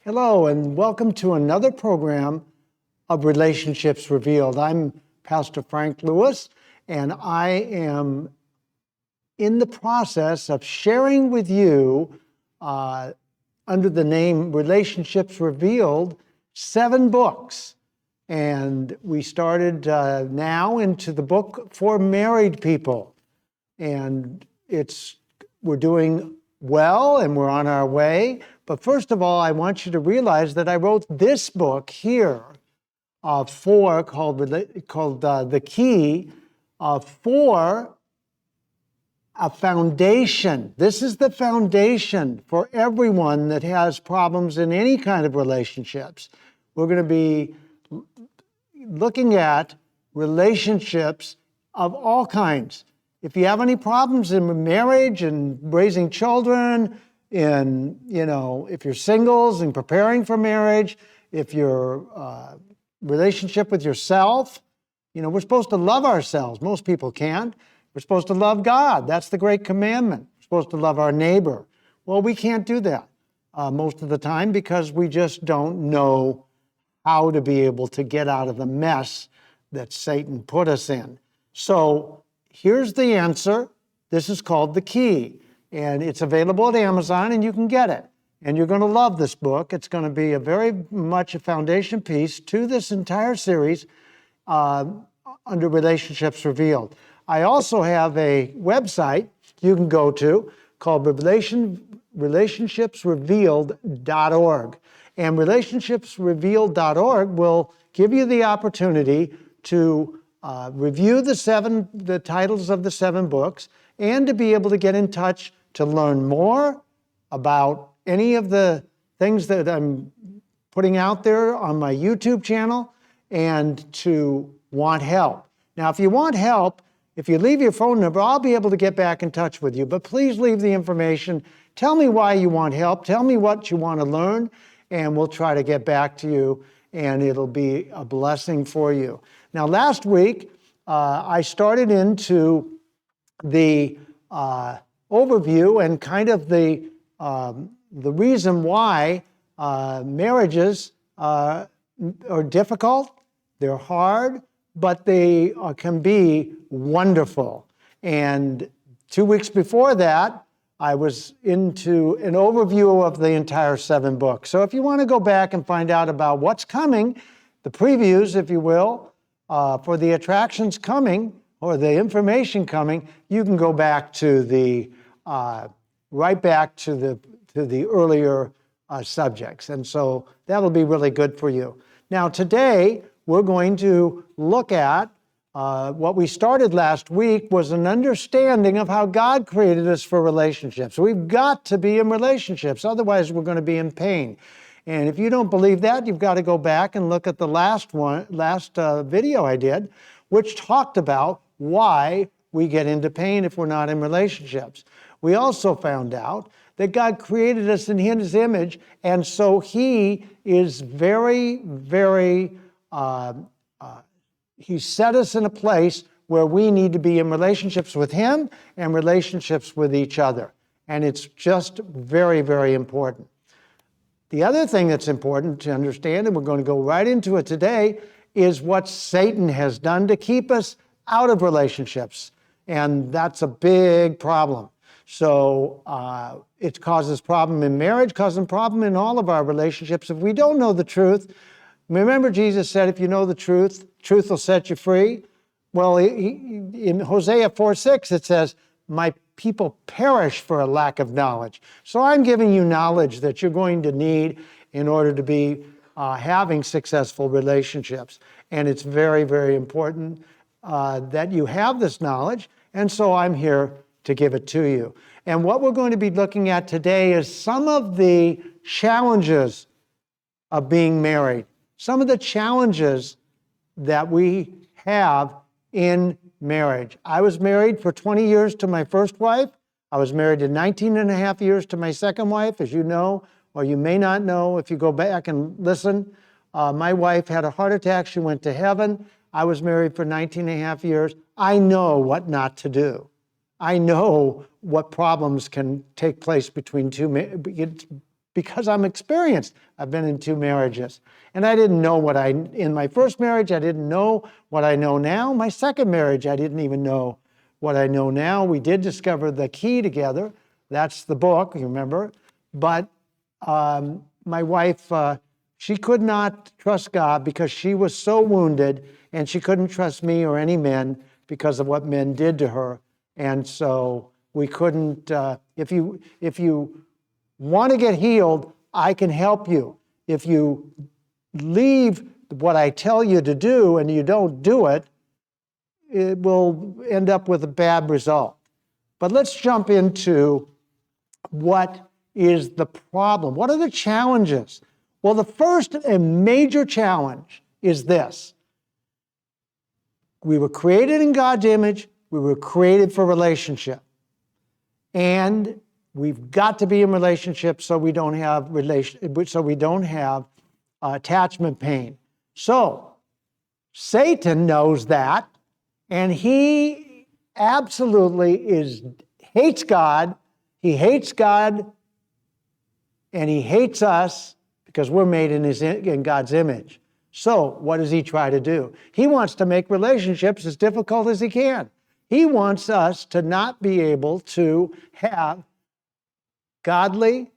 Hello, and welcome to another program of Relationships Revealed. I'm Pastor Frank Lewis, and I am in the process of sharing with you, under the name Relationships Revealed, 7 books. And we started now into the book for married people. And we're doing well, and we're on our way. But first of all, I want you to realize that I wrote this book here, called The Key, for a foundation. This is the foundation for everyone that has problems in any kind of relationships. We're going to be looking at relationships of all kinds. If you have any problems in marriage and raising children, if you're singles and preparing for marriage, if your relationship with yourself, we're supposed to love ourselves. Most people can't. We're supposed to love God. That's the great commandment. We're supposed to love our neighbor. Well, we can't do that most of the time because we just don't know how to be able to get out of the mess that Satan put us in. So here's the answer. This is called The Key, and it's available at Amazon, and you can get it. And you're going to love this book. It's going to be a very much a foundation piece to this entire series under Relationships Revealed. I also have a website you can go to called relationshipsrevealed.org. And relationshipsrevealed.org will give you the opportunity to review the titles of the 7 books and to be able to get in touch to learn more about any of the things that I'm putting out there on my YouTube channel and to want help. Now, if you want help, if you leave your phone number, I'll be able to get back in touch with you. But please leave the information. Tell me why you want help. Tell me what you want to learn, and we'll try to get back to you, and it'll be a blessing for you. Now, last week, I started into the overview and kind of the reason why marriages are difficult, they're hard, but they can be wonderful. And 2 weeks before that, I was into an overview of the entire 7 books. So if you want to go back and find out about what's coming, the previews, if you will, for the attractions coming or the information coming, you can go back to the earlier subjects. And so that'll be really good for you. Now today, we're going to look at what we started last week was an understanding of how God created us for relationships. We've got to be in relationships, otherwise we're going to be in pain. And if you don't believe that, you've got to go back and look at the last video I did, which talked about why we get into pain if we're not in relationships. We also found out that God created us in His image, and so He is very, very He set us in a place where we need to be in relationships with Him and relationships with each other. And it's just very, very important. The other thing that's important to understand, and we're going to go right into it today, is what Satan has done to keep us out of relationships. And that's a big problem. So it causes problem in marriage, causes problem in all of our relationships. If we don't know the truth, remember Jesus said, if you know the truth, truth will set you free. Well, in Hosea 4:6, it says, my people perish for a lack of knowledge. So I'm giving you knowledge that you're going to need in order to be having successful relationships. And it's very, very important that you have this knowledge. And so I'm here to give it to you. And what we're going to be looking at today is some of the challenges of being married. Some of the challenges that we have in marriage. I was married for 20 years to my first wife. I was married to 19 and a half years to my second wife, as you know, or you may not know if you go back and listen. My wife had a heart attack. She went to heaven. I was married for 19 and a half years. I know what not to do. I know what problems can take place between because I'm experienced. I've been in 2 marriages. And I didn't know in my first marriage, I didn't know what I know now. My second marriage, I didn't even know what I know now. We did discover the key together. That's the book, you remember. But my wife, she could not trust God because she was so wounded, and she couldn't trust me or any men because of what men did to her. And so we couldn't, if you want to get healed, I can help you. If you leave what I tell you to do and you don't do it, it will end up with a bad result. But let's jump into what is the problem. What are the challenges? Well, the first and major challenge is this. We were created in God's image. We were created for relationship. And we've got to be in relationship so we don't have attachment pain. So Satan knows that, and he absolutely hates God. He hates God, and he hates us because we're made in God's image. So what does he try to do? He wants to make relationships as difficult as he can. He wants us to not be able to have godly,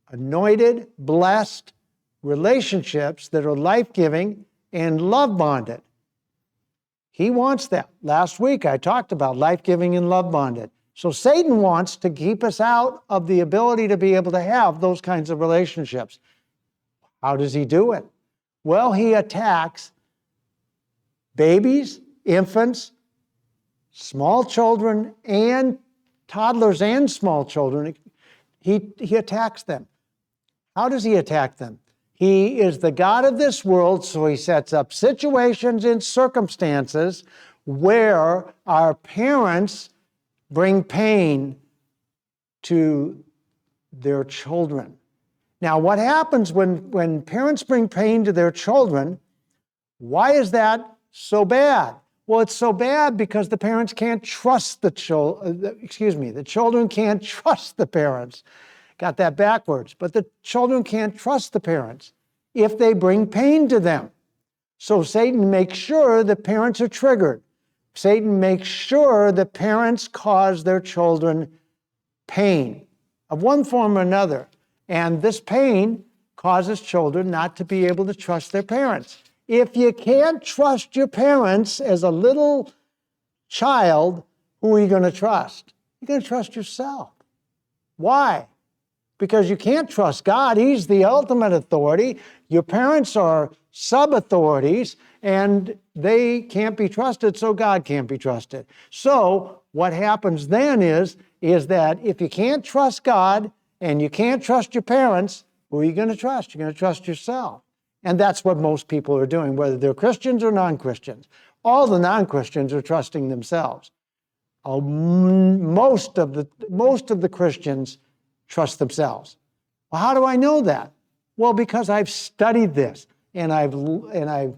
anointed, blessed relationships that are life-giving and love-bonded. He wants that. Last week I talked about life-giving and love-bonded. So Satan wants to keep us out of the ability to be able to have those kinds of relationships. How does he do it? Well, he attacks babies, infants, small children, and toddlers and small children. He attacks them. How does he attack them? He is the God of this world, so he sets up situations and circumstances where our parents bring pain to their children. Now, what happens when parents bring pain to their children, why is that so bad? Well, it's so bad because the parents can't trust the children can't trust the parents. Got that backwards. But the children can't trust the parents if they bring pain to them. So Satan makes sure the parents are triggered. Satan makes sure the parents cause their children pain of one form or another. And this pain causes children not to be able to trust their parents. If you can't trust your parents as a little child, who are you going to trust? You're going to trust yourself. Why? Because you can't trust God. He's the ultimate authority. Your parents are sub-authorities, and they can't be trusted, so God can't be trusted. So what happens then is that if you can't trust God and you can't trust your parents, who are you going to trust? You're going to trust yourself. And that's what most people are doing, whether they're Christians or non-Christians. All the non-Christians are trusting themselves. Most of the Christians trust themselves. Well, how do I know that? Well, because I've studied this, and I've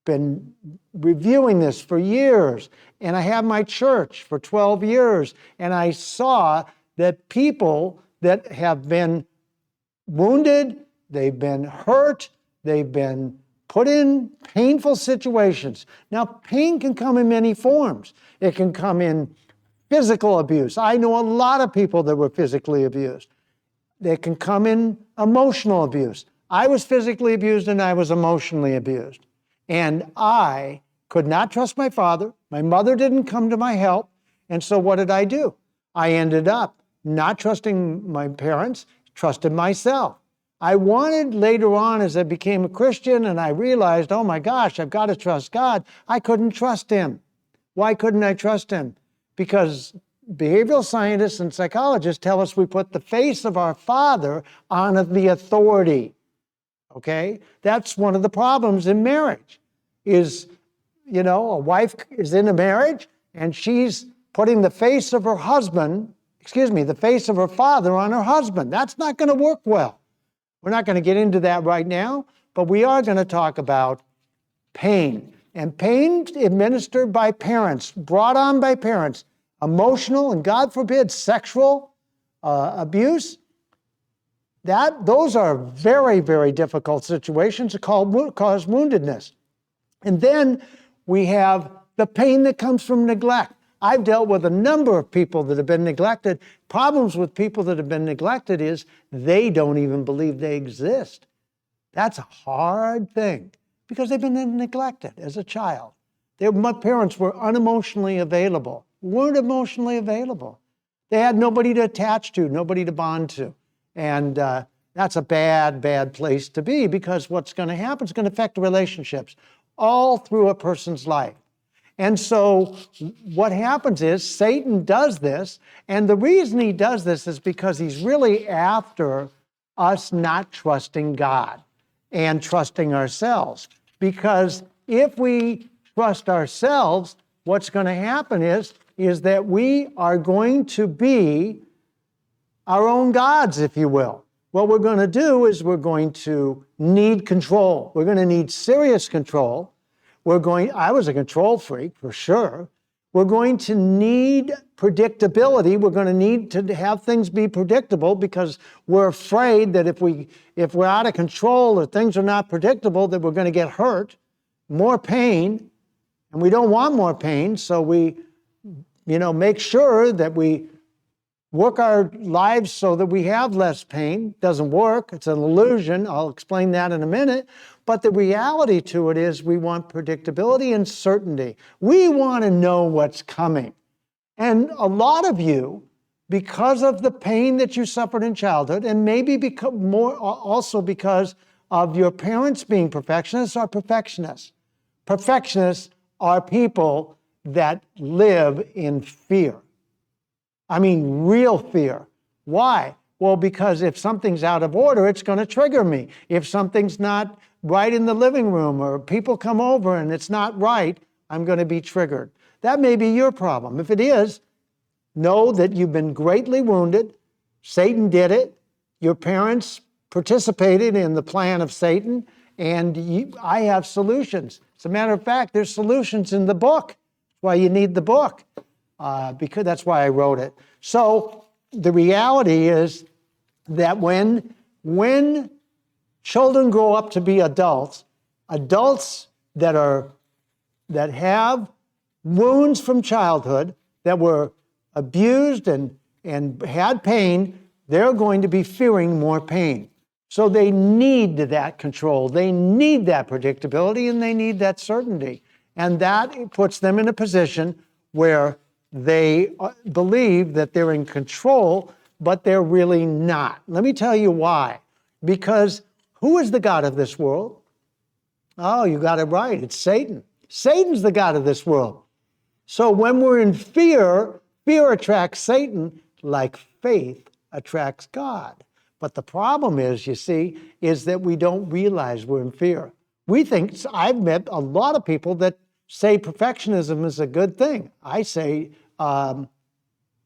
been reviewing this for years, and I have my church for 12 years, and I saw that people that have been wounded, they've been hurt, they've been put in painful situations. Now, pain can come in many forms. It can come in physical abuse. I know a lot of people that were physically abused. They can come in emotional abuse. I was physically abused and I was emotionally abused. And I could not trust my father. My mother didn't come to my help. And so what did I do? I ended up not trusting my parents, trusted myself. I wanted later on, as I became a Christian and I realized, oh my gosh, I've got to trust God, I couldn't trust him. Why couldn't I trust him? Because behavioral scientists and psychologists tell us we put the face of our father on the authority. Okay? That's one of the problems in marriage is, a wife is in a marriage and she's putting the face of her husband, the face of her father on her husband. That's not going to work well. We're not going to get into that right now, but we are going to talk about pain. And pain administered by parents, brought on by parents, emotional and, God forbid, sexual abuse those are very, very difficult situations that cause woundedness. And then we have the pain that comes from neglect. I've dealt with a number of people that have been neglected. Problems with people that have been neglected is they don't even believe they exist. That's a hard thing because they've been neglected as a child. My parents were unemotionally available, weren't emotionally available. They had nobody to attach to, nobody to bond to. And that's a bad, bad place to be because what's going to happen is going to affect relationships all through a person's life. And so what happens is Satan does this, and the reason he does this is because he's really after us not trusting God and trusting ourselves. Because if we trust ourselves, what's going to happen is that we are going to be our own gods, if you will. What we're going to do is we're going to need control. We're going to need serious control. I was a control freak, for sure. We're going to need predictability. We're going to need to have things be predictable because we're afraid that if we're out of control or things are not predictable, that we're going to get hurt, more pain, and we don't want more pain. So we, make sure that we work our lives so that we have less pain. Doesn't work. It's an illusion. I'll explain that in a minute. But the reality to it is we want predictability and certainty. We want to know what's coming. And a lot of you, because of the pain that you suffered in childhood, and maybe also because of your parents being perfectionists, are perfectionists. Perfectionists are people that live in fear. I mean, real fear. Why? Well, because if something's out of order, it's going to trigger me. If something's not right in the living room or people come over and it's not right, I'm going to be triggered. That may be your problem. If it is, know that you've been greatly wounded. Satan did it. Your parents participated in the plan of Satan, and I have solutions. As a matter of fact, there's solutions in the book. That's why you need the book, because that's why I wrote it. So the reality is that when children grow up to be adults that have wounds from childhood, that were abused and had pain, they're going to be fearing more pain. So they need that control, they need that predictability, and they need that certainty. And that puts them in a position where they believe that they're in control, but they're really not. Let me tell you why. Because who is the god of this world? Oh, you got it right. It's Satan. Satan's the god of this world. So when we're in fear, fear attracts Satan like faith attracts God. But the problem is, you see, is that we don't realize we're in fear. We think, I've met a lot of people that say perfectionism is a good thing. I say,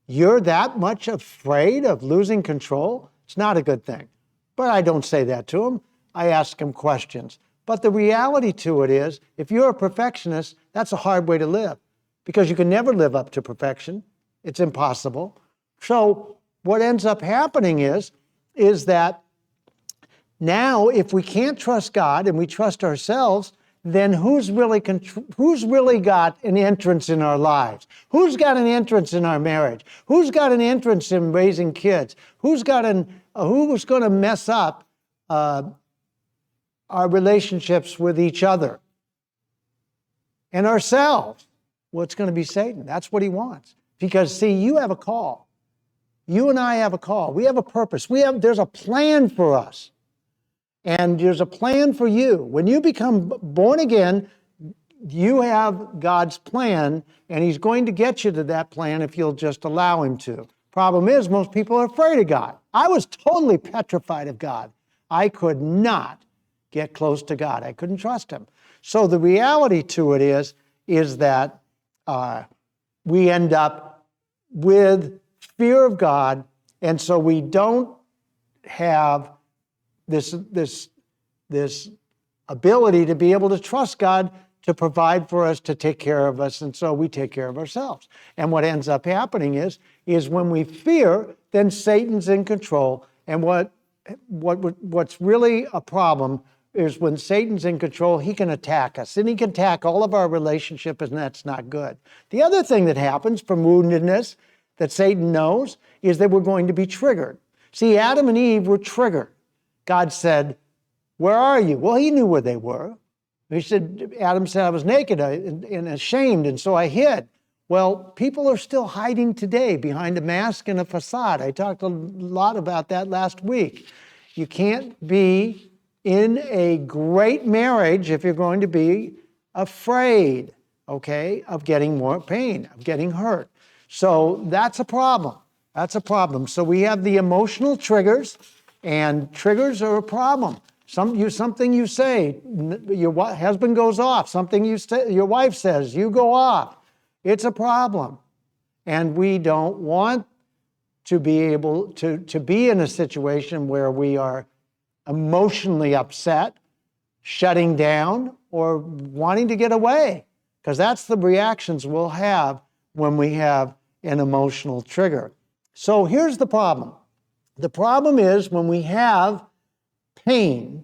you're that much afraid of losing control? It's not a good thing. But I don't say that to them. I ask them questions. But the reality to it is, if you're a perfectionist, that's a hard way to live because you can never live up to perfection. It's impossible. So what ends up happening is that now if we can't trust God and we trust ourselves, then who's really got an entrance in our lives? Who's got an entrance in our marriage? Who's got an entrance in raising kids? Who's going to mess up our relationships with each other and ourselves? Well, it's going to be Satan. That's what he wants. Because, see, you have a call. You and I have a call. We have a purpose. There's a plan for us. And there's a plan for you. When you become born again, you have God's plan, and he's going to get you to that plan if you'll just allow him to. Problem is, most people are afraid of God. I was totally petrified of God. I could not get close to God. I couldn't trust him. So the reality to it is that we end up with fear of God, and so we don't have this ability to be able to trust God to provide for us, to take care of us, and so we take care of ourselves. And what ends up happening is when we fear, then Satan's in control, and what what's really a problem is when Satan's in control, he can attack us, and he can attack all of our relationships, and that's not good. The other thing that happens from woundedness that Satan knows is that we're going to be triggered. See, Adam and Eve were triggered. God said, "Where are you?" Well, he knew where they were. Adam said, "I was naked and ashamed, and so I hid." Well, people are still hiding today behind a mask and a facade. I talked a lot about that last week. You can't be in a great marriage if you're going to be afraid, okay, of getting more pain, of getting hurt. So that's a problem. That's a problem. So we have the emotional triggers, and triggers are a problem. Something you say, your husband goes off. Something your wife says, you go off. It's a problem. And we don't want to be able to be in a situation where we are emotionally upset, shutting down, or wanting to get away, because that's the reactions we'll have when we have an emotional trigger. So here's the problem. The problem is when we have pain,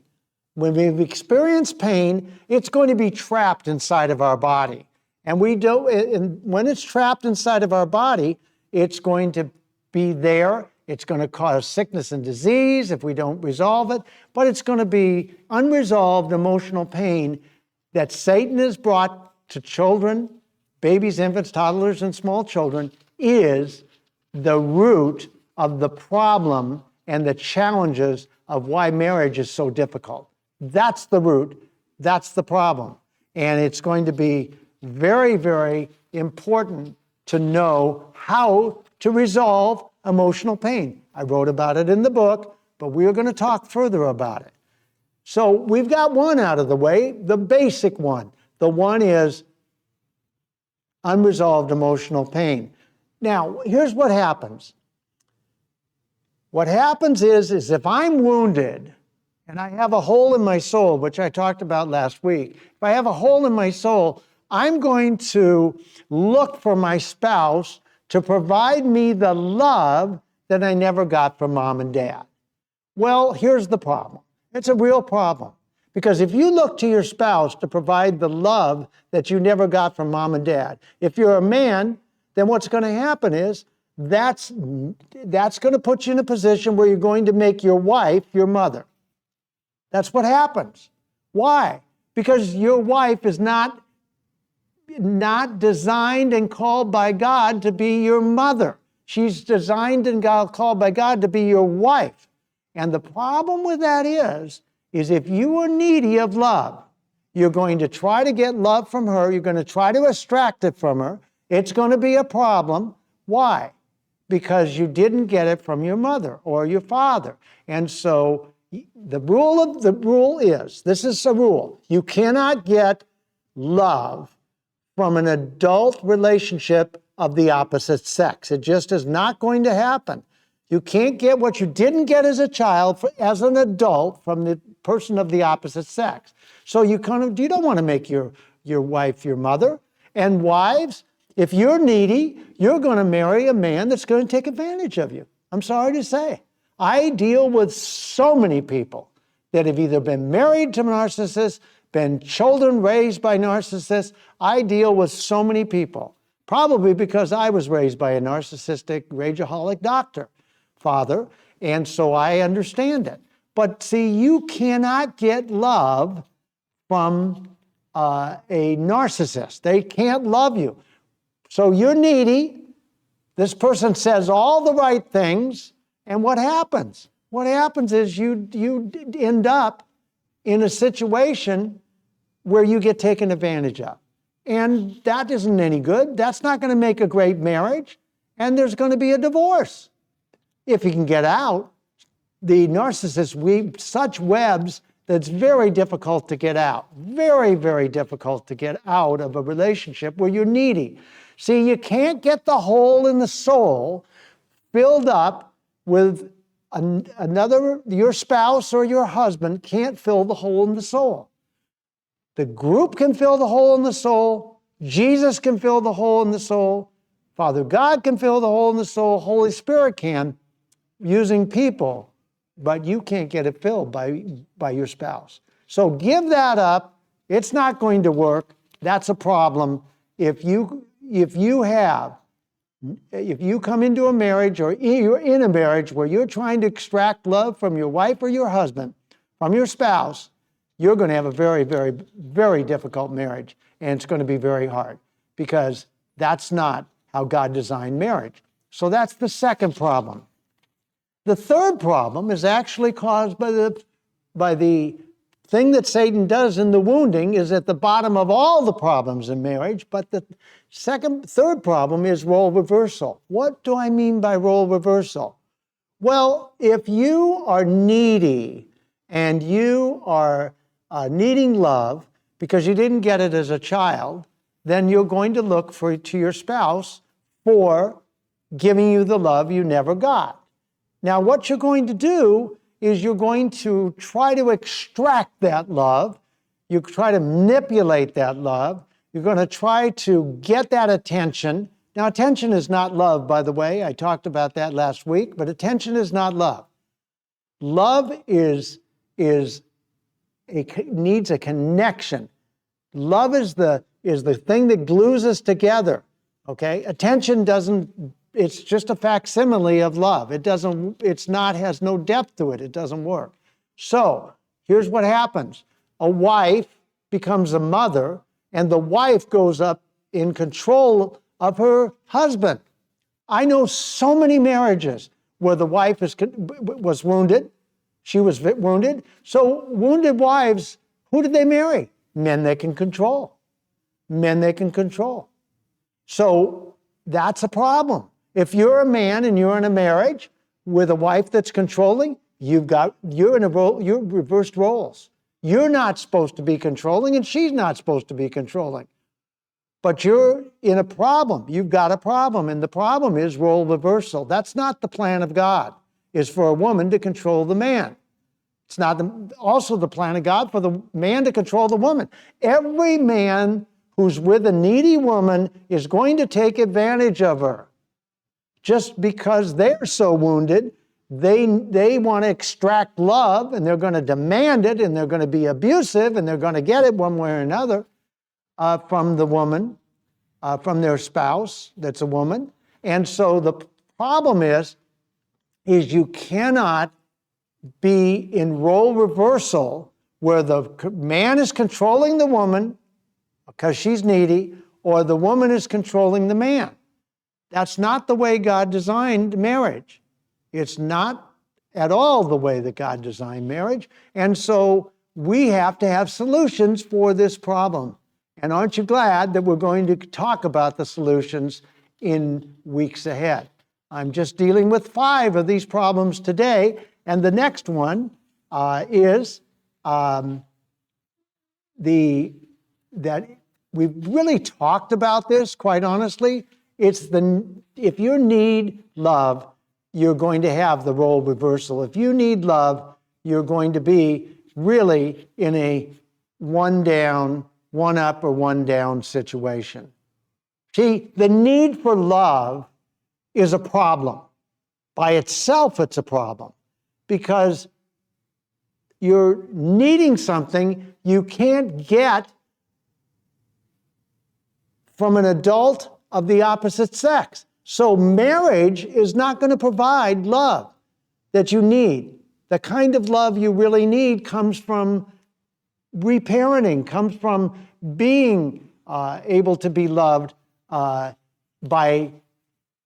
when we've experienced pain, it's going to be trapped inside of our body. And when it's trapped inside of our body, it's going to be there. It's going to cause sickness and disease if we don't resolve it, but it's going to be unresolved emotional pain that Satan has brought to children, babies, infants, toddlers, and small children, is the root of the problem and the challenges of why marriage is so difficult. That's the root. That's the problem. And it's going to be very, very important to know how to resolve emotional pain. I wrote about it in the book, but we're going to talk further about it. So we've got one out of the way, the basic one. The one is unresolved emotional pain. Now, here's what happens. What happens is if I'm wounded and I have a hole in my soul, which I talked about last week, if I have a hole in my soul, I'm going to look for my spouse to provide me the love that I never got from mom and dad. Well, here's the problem. It's a real problem. Because if you look to your spouse to provide the love that you never got from mom and dad, if you're a man, then what's going to happen is that's going to put you in a position where you're going to make your wife your mother. That's what happens. Why? Because your wife is not designed and called by God to be your mother. She's designed and called by God to be your wife. And the problem with that is if you are needy of love, you're going to try to get love from her. You're going to try to extract it from her. It's going to be a problem. Why? Because you didn't get it from your mother or your father. And so the rule is, this is a rule, you cannot get love from an adult relationship of the opposite sex. It just is not going to happen. You can't get what you didn't get as a child as an adult from the person of the opposite sex. So you don't want to make your wife your mother. And wives, if you're needy, you're going to marry a man that's going to take advantage of you. I'm sorry to say. I deal with so many people that have either been married to narcissists, been children raised by narcissists. I deal with so many people, probably because I was raised by a narcissistic, rageaholic father, and so I understand it. But see, you cannot get love from a narcissist. They can't love you. So you're needy. This person says all the right things, and what happens? What happens is you end up in a situation where you get taken advantage of. And that isn't any good. That's not going to make a great marriage. And there's going to be a divorce. If you can get out, the narcissists weave such webs that it's very difficult to get out. Very, very difficult to get out of a relationship where you're needy. See, you can't get the hole in the soul filled up with your spouse or your husband can't fill the hole in the soul. The group can fill the hole in the soul. Jesus can fill the hole in the soul. Father God can fill the hole in the soul. Holy Spirit can, using people but you can't get it filled by your spouse. So give that up. It's not going to work. That's a problem. If you come into a marriage, or you're in a marriage where you're trying to extract love from your wife or your husband, from your spouse, you're going to have a very, very, very difficult marriage, and it's going to be very hard, because that's not how God designed marriage. So that's the second problem. The third problem is actually caused by the thing that Satan does in the wounding, is at the bottom of all the problems in marriage. But the third problem is role reversal. What do I mean by role reversal? Well, if you are needy and you are needing love because you didn't get it as a child, then you're going to look to your spouse for giving you the love you never got. Now, what you're going to do is you're going to try to extract that love. You try to manipulate that love. You're going to try to get that attention. Now, attention is not love, by the way. I talked about that last week, but attention is not love. Love needs a connection. Love is the thing that glues us together. Okay? Attention it's just a facsimile of love. Has no depth to it. It doesn't work. So here's what happens. A wife becomes a mother, and the wife goes up in control of her husband. I know so many marriages where the wife was wounded. She was wounded. So wounded wives, who did they marry? Men they can control. Men they can control. So that's a problem. If you're a man and you're in a marriage with a wife that's controlling, you're reversed roles. You're not supposed to be controlling, and she's not supposed to be controlling. But you're in a problem. You've got a problem, and the problem is role reversal. That's not the plan of God, is for a woman to control the man. It's not also the plan of God for the man to control the woman. Every man who's with a needy woman is going to take advantage of her. Just because they're so wounded, they want to extract love, and they're going to demand it, and they're going to be abusive, and they're going to get it one way or another from the woman, from their spouse that's a woman. And so the problem is you cannot be in role reversal where the man is controlling the woman because she's needy, or the woman is controlling the man. That's not the way God designed marriage. It's not at all the way that God designed marriage. And so we have to have solutions for this problem. And aren't you glad that we're going to talk about the solutions in weeks ahead? I'm just dealing with 5 of these problems today. And the next one is that we've really talked about this, quite honestly. If you need love, you're going to have the role reversal. If you need love, you're going to be really in a one down, one up, or one down situation. See, the need for love is a problem. By itself, it's a problem, because you're needing something you can't get from an adult of the opposite sex. So marriage is not going to provide love that you need. The kind of love you really need comes from reparenting, comes from being able to be loved by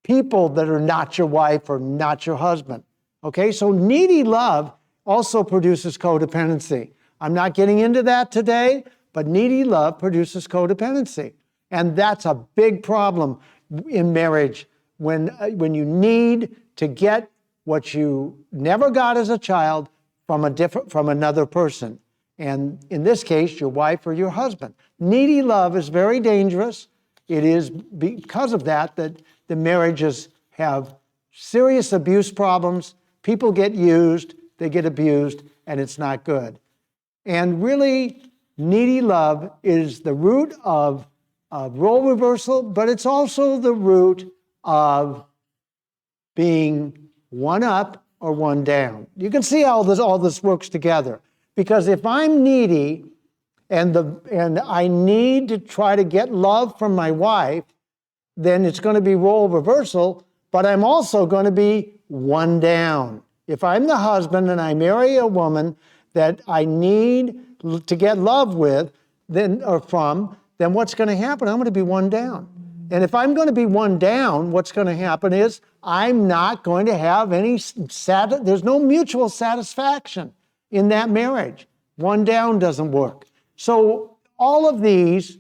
people that are not your wife or not your husband. Okay, so needy love also produces codependency. I'm not getting into that today, but needy love produces codependency. And that's a big problem in marriage when you need to get what you never got as a child from another person. And in this case, your wife or your husband. Needy love is very dangerous. It is because of that the marriages have serious abuse problems. People get used, they get abused, and it's not good. And really, needy love is the root of role reversal, but it's also the root of being one up or one down. You can see how all this works together. Because if I'm needy and I need to try to get love from my wife, then it's going to be role reversal, but I'm also going to be one down. If I'm the husband and I marry a woman that I need to get love with, then what's going to happen? I'm going to be one down. And if I'm going to be one down, what's going to happen is I'm not going to have there's no mutual satisfaction in that marriage. One down doesn't work. So all of these,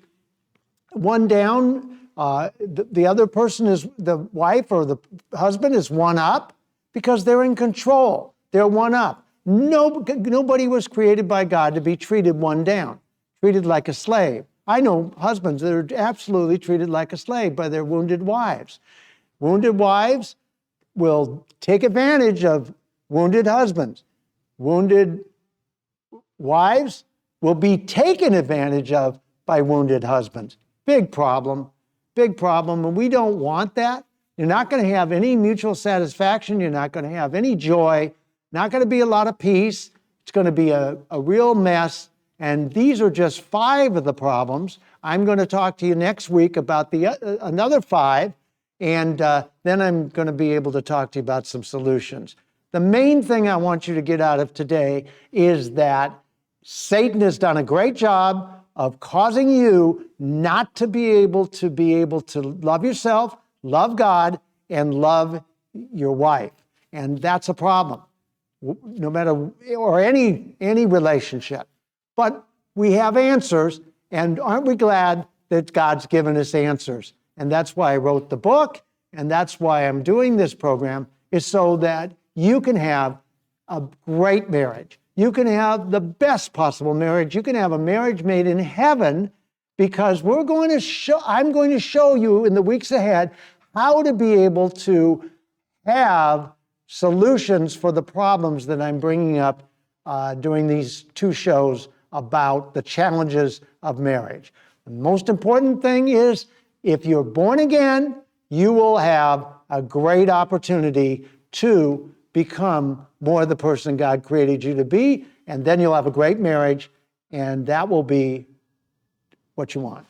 one down, the other person is, the wife or the husband is one up because they're in control. They're one up. Nobody was created by God to be treated one down, treated like a slave. I know husbands that are absolutely treated like a slave by their wounded wives. Wounded wives will take advantage of wounded husbands. Wounded wives will be taken advantage of by wounded husbands. Big problem, and we don't want that. You're not going to have any mutual satisfaction. You're not going to have any joy. Not going to be a lot of peace. It's going to be a real mess. And these are just 5 of the problems. I'm going to talk to you next week about another 5, and then I'm going to be able to talk to you about some solutions. The main thing I want you to get out of today is that Satan has done a great job of causing you not to be able to love yourself, love God, and love your wife. And that's a problem, no matter, or any relationship. But we have answers, and aren't we glad that God's given us answers? And that's why I wrote the book, and that's why I'm doing this program, is so that you can have a great marriage. You can have the best possible marriage. You can have a marriage made in heaven, because I'm going to show you in the weeks ahead how to be able to have solutions for the problems that I'm bringing up during these 2 shows about the challenges of marriage. The most important thing is, if you're born again, you will have a great opportunity to become more the person God created you to be, and then you'll have a great marriage, and that will be what you want.